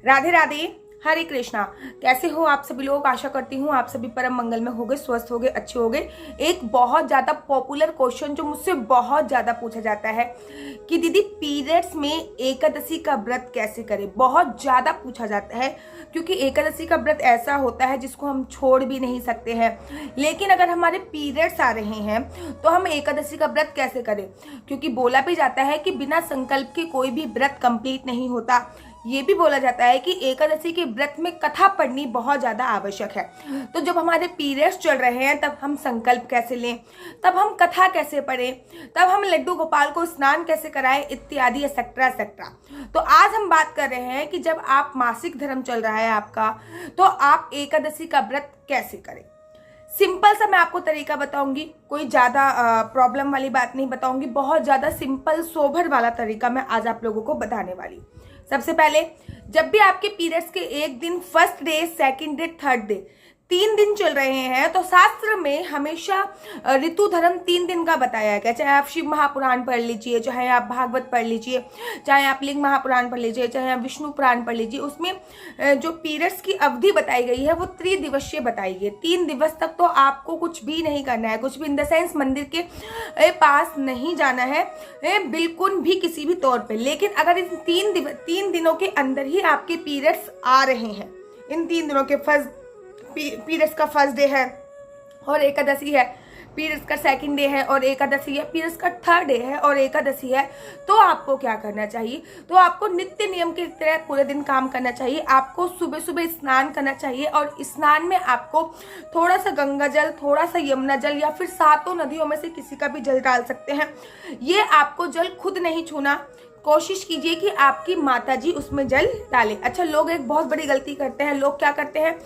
राधे राधे, हरे कृष्णा। कैसे हो आप सभी लोग? आशा करती हूँ आप सभी परम मंगल में होंगे, स्वस्थ होंगे, अच्छे होंगे। एक बहुत ज्यादा पॉपुलर क्वेश्चन जो मुझसे बहुत ज्यादा पूछा जाता है कि दीदी पीरियड्स में एकादशी का व्रत कैसे करें, बहुत ज्यादा पूछा जाता है। क्योंकि एकादशी का व्रत ऐसा होता है जिसको हम छोड़ भी नहीं सकते हैं, लेकिन अगर हमारे पीरियड्स आ रहे हैं तो हम एकादशी का व्रत कैसे करें? क्योंकि बोला भी जाता है कि बिना संकल्प के कोई भी व्रत कंप्लीट नहीं होता। ये भी बोला जाता है कि एकादशी के व्रत में कथा पढ़नी बहुत ज्यादा आवश्यक है। तो जब हमारे पीरियड्स चल रहे हैं तब हम संकल्प कैसे लें, तब हम कथा कैसे पढ़ें, तब हम लड्डू गोपाल को स्नान कैसे कराएं, इत्यादि एक्सेट्रा एक्सेट्रा। तो आज हम बात कर रहे हैं कि जब आप मासिक धर्म चल रहा है आपका, तो आप एकादशी का व्रत कैसे करें। सिंपल सा मैं आपको तरीका बताऊंगी, कोई ज्यादा प्रॉब्लम वाली बात नहीं बताऊंगी, बहुत ज्यादा सिंपल सोबर वाला तरीका मैं आज आप लोगों को बताने वाली। सबसे पहले, जब भी आपके पीरियड्स के एक दिन, first day, second day, third day, 3 दिन चल रहे हैं, तो शास्त्र में हमेशा ऋतु धर्म 3 दिन का बताया गया। चाहे आप शिव महापुराण पढ़ लीजिए, चाहे आप भागवत पढ़ लीजिए, चाहे आप लिंग महापुराण पढ़ लीजिए, चाहे आप विष्णु पुराण पढ़ लीजिए, उसमें जो पीरियड्स की अवधि बताई गई है वो त्रिदिवसीय बताई गई है। 3 दिवस तक तो आपको कुछ भी नहीं करना है, कुछ भी इन द सेंस मंदिर के पास नहीं जाना है, बिल्कुल भी किसी भी तौर पे। लेकिन अगर इन 3 दिनों के अंदर ही आपके पीरियड्स आ रहे हैं, इन 3 दिनों के पीरियड्स का फर्स्ट डे है और एकादशी है, पीरियड्स का सेकंड डे है और एकादशी है, पीरियड्स का थर्ड डे है और एकादशी है, तो आपको क्या करना चाहिए? तो आपको नित्य नियम की तरह पूरे दिन काम करना चाहिए। आपको सुबह सुबह स्नान करना चाहिए और स्नान में आपको थोड़ा सा गंगा जल, थोड़ा सा यमुना जल या फिर 7 नदियों में से किसी का भी जल डाल सकते हैं। ये आपको जल खुद नहीं छूना, कोशिश कीजिए कि आपकी माताजी उसमें जल डालें। अच्छा, लोग एक बहुत बड़ी गलती करते हैं। लोग क्या करते हैं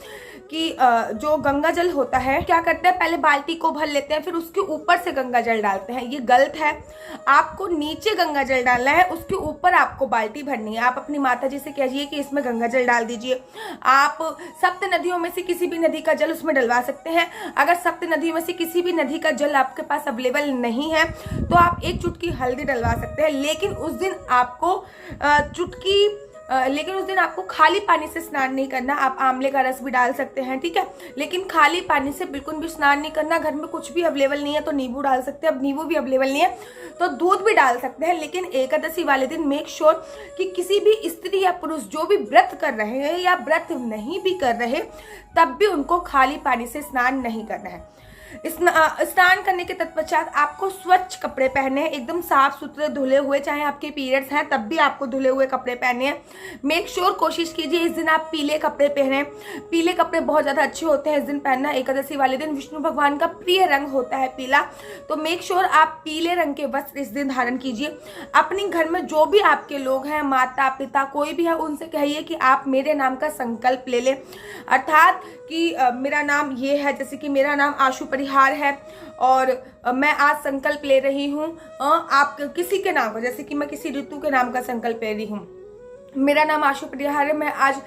कि जो गंगा जल होता है, क्या करते हैं, पहले बाल्टी को भर लेते हैं, फिर उसके ऊपर से गंगा जल डालते हैं। ये गलत है। आपको नीचे गंगा जल डालना है, उसके ऊपर आपको बाल्टी भरनी है। आप अपनी माताजी से कहिए कि इसमें गंगा जल डाल दीजिए। आप सप्त नदियों में से किसी भी नदी का जल उसमें डलवा सकते हैं। अगर सप्त नदियों में से किसी भी नदी का जल आपके पास अवेलेबल नहीं है तो आप 1 चुटकी हल्दी डलवा सकते हैं। लेकिन उस दिन आपको खाली पानी से स्नान नहीं करना। आप आंवले का रस भी डाल सकते हैं, ठीक है, लेकिन खाली पानी से बिल्कुल भी स्नान नहीं करना। घर में कुछ भी अवेलेबल नहीं है तो नींबू डाल सकते हैं। अब नींबू भी अवेलेबल नहीं है तो दूध भी डाल सकते हैं। लेकिन एकादशी वाले दिन मेक श्योर कि किसी भी स्त्री या पुरुष जो भी व्रत कर रहे हैं या व्रत नहीं भी कर रहे, तब भी उनको खाली पानी से स्नान नहीं करना है। स्नान करने के तत्पश्चात आपको स्वच्छ कपड़े पहने हैं, एकदम साफ सुथरे धुले हुए। चाहे आपके पीरियड्स हैं तब भी आपको धुले हुए कपड़े पहने हैं। मेक श्योर कोशिश कीजिए इस दिन आप पीले कपड़े पहने। पीले कपड़े बहुत ज्यादा अच्छे होते हैं इस दिन पहनना। एकादशी वाले दिन विष्णु भगवान का प्रिय रंग होता है पीला, तो मेक श्योर आप पीले रंग के वस्त्र इस दिन धारण कीजिए। अपने घर में जो भी आपके लोग हैं, माता पिता कोई भी है, उनसे कहिए कि आप मेरे नाम का संकल्प ले लें। अर्थात कि मेरा नाम ये है, जैसे कि मेरा नाम आशु परिहार है और मैं आज संकल्प ले रही हूँ आप किसी के नाम का, जैसे कि मैं किसी ऋतु के नाम का संकल्प ले रही हूँ। मेरा नाम आशु परिहार है, मैं आज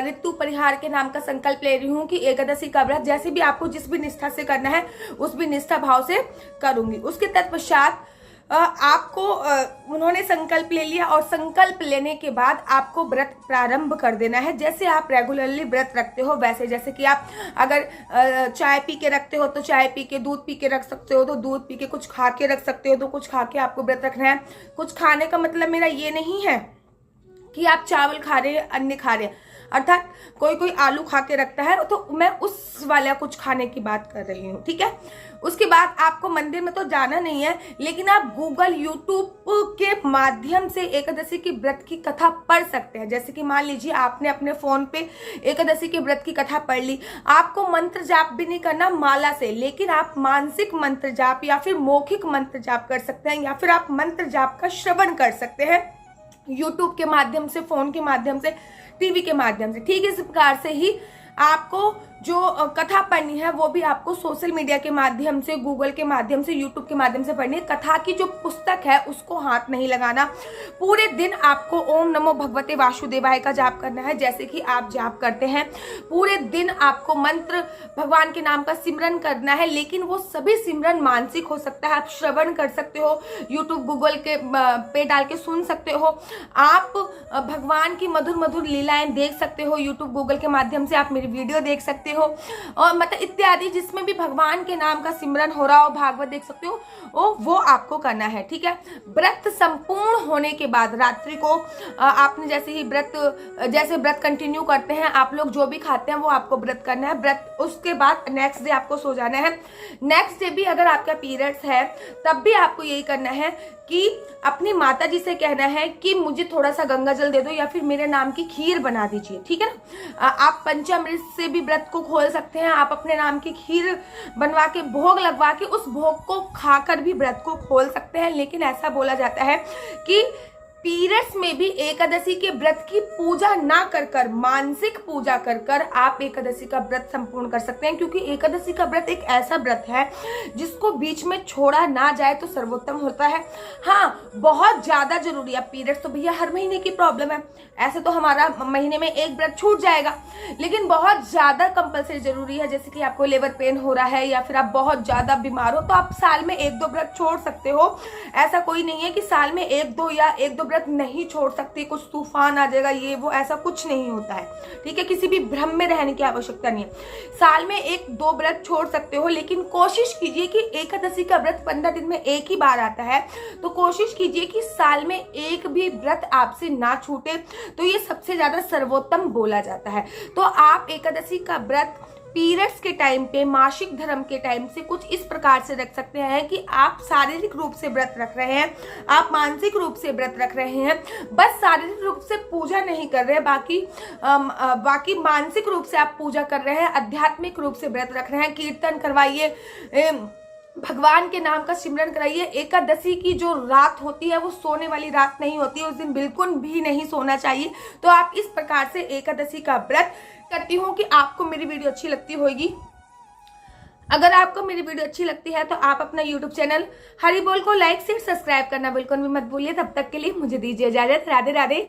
ऋतु परिहार के नाम का संकल्प ले रही हूँ कि एकादशी का व्रत जैसे भी आपको जिस भी निष्ठा से करना है उस भी निष्ठा भाव से करूंगी। उसके तत्पश्चात आपको उन्होंने संकल्प ले लिया और संकल्प लेने के बाद आपको व्रत प्रारंभ कर देना है। जैसे आप रेगुलरली व्रत रखते हो वैसे, जैसे कि आप अगर चाय पी के रखते हो तो चाय पी के, दूध पी के रख सकते हो तो दूध पी के, कुछ खा के रख सकते हो तो कुछ खा के आपको व्रत रखना है। कुछ खाने का मतलब मेरा ये नहीं है कि आप चावल खा रहे हैं, अन्न खा रहे हैं। अर्थात कोई आलू खा के रखता है तो मैं उस वाला कुछ खाने की बात कर रही हूँ, ठीक है। उसके बाद आपको मंदिर में तो जाना नहीं है, लेकिन आप गूगल, यूट्यूब के माध्यम से एकादशी की व्रत की कथा पढ़ सकते हैं। जैसे कि मान लीजिए आपने अपने फोन पे एकादशी के व्रत की कथा पढ़ ली। आपको मंत्र जाप भी नहीं करना माला से, लेकिन आप मानसिक मंत्र जाप या फिर मौखिक मंत्र जाप कर सकते हैं, या फिर आप मंत्र जाप का श्रवण कर सकते हैं यूट्यूब के माध्यम से, फोन के माध्यम से, टीवी के माध्यम से। ठीक इस प्रकार से ही आपको जो कथा पढ़नी है वो भी आपको सोशल मीडिया के माध्यम से, गूगल के माध्यम से, यूट्यूब के माध्यम से पढ़नी है। कथा की जो पुस्तक है उसको हाथ नहीं लगाना। पूरे दिन आपको ओम नमो भगवते वासुदेवाय का जाप करना है, जैसे कि आप जाप करते हैं। पूरे दिन आपको मंत्र भगवान के नाम का सिमरन करना है, लेकिन वो सभी सिमरन मानसिक हो सकता है। आप श्रवण कर सकते हो, यूट्यूब गूगल के पे डाल के सुन सकते हो। आप भगवान की मधुर मधुर लीलाएं देख सकते हो, यूट्यूब गूगल के माध्यम से आप मेरी वीडियो देख सकते हो, और मतलब इत्यादि जिसमें भी भगवान के नाम का सिमरन हो रहा हो, भागवत देख सकते हो, वो आपको करना है। ठीक है। व्रत संपूर्ण होने के बाद रात्रि को आपने जैसे ही व्रत कंटिन्यू करते हैं आप लोग, जो भी खाते हैं वो आपको व्रत करना है। व्रत उसके बाद नेक्स्ट डे आपको सो जाना है। नेक्स्ट डे भी अगर आपका पीरियड्स है तब भी आपको यही करना है कि अपनी माता जी से कहना है कि मुझे थोड़ा सा गंगा जल दे दो या फिर मेरे नाम की खीर बना दीजिए। ठीक है ना। आप पंचामृत से भी व्रत को खोल सकते हैं। आप अपने नाम की खीर बनवा के भोग लगवा के उस भोग को खाकर भी व्रत को खोल सकते हैं। लेकिन ऐसा बोला जाता है कि पीरियड्स में भी एकादशी के व्रत की पूजा ना कर मानसिक पूजा कर आप एकादशी का व्रत संपूर्ण कर सकते हैं, क्योंकि एकादशी का व्रत एक ऐसा व्रत है जिसको बीच में छोड़ा ना जाए तो सर्वोत्तम होता है। हाँ, बहुत ज्यादा जरूरी है। पीरियड्स तो भैया हर महीने की प्रॉब्लम है, ऐसे तो हमारा महीने में एक व्रत छूट जाएगा, लेकिन बहुत ज्यादा कंपल्सरी जरूरी है। जैसे कि आपको लेबर पेन हो रहा है या फिर आप बहुत ज्यादा बीमार हो, तो आप साल में 1-2 व्रत छोड़ सकते हो। ऐसा कोई नहीं है कि साल में 1-2 या 1-2 व्रत नहीं छोड़ सकते, कुछ तूफान आ जाएगा ये वो, ऐसा कुछ नहीं होता है। ठीक है। किसी भी भ्रम में रहने की आवश्यकता नहीं है। साल में 1-2 व्रत छोड़ सकते हो, लेकिन कोशिश कीजिए कि एकादशी का व्रत 15 दिन में एक ही बार आता है, तो कोशिश कीजिए कि साल में एक भी व्रत आपसे ना छूटे, तो ये सबसे ज्यादा सर्वोत्तम बोला जाता है। तो आप एकादशी का व्रत पीरियड्स के टाइम पे, मासिक धर्म के टाइम से कुछ इस प्रकार से रख सकते हैं कि आप शारीरिक रूप से व्रत रख रहे हैं, आप मानसिक रूप से व्रत रख रहे हैं, बस शारीरिक रूप से पूजा नहीं कर रहे हैं, बाकी मानसिक रूप से आप पूजा कर रहे हैं, आध्यात्मिक रूप से व्रत रख रहे हैं। कीर्तन करवाइए, भगवान के नाम का सिमरन कराइए। एकादशी की जो रात होती है वो सोने वाली रात नहीं होती है, उस दिन बिल्कुल भी नहीं सोना चाहिए। तो आप इस प्रकार से एकादशी का व्रत करती हूँ कि आपको मेरी वीडियो अच्छी लगती होगी। अगर आपको मेरी वीडियो अच्छी लगती है तो आप अपना YouTube चैनल हरि बोल को लाइक शेयर सब्सक्राइब करना बिल्कुल भी मत भूलिए। तब तक के लिए मुझे दीजिए इजाजत। राधे राधे।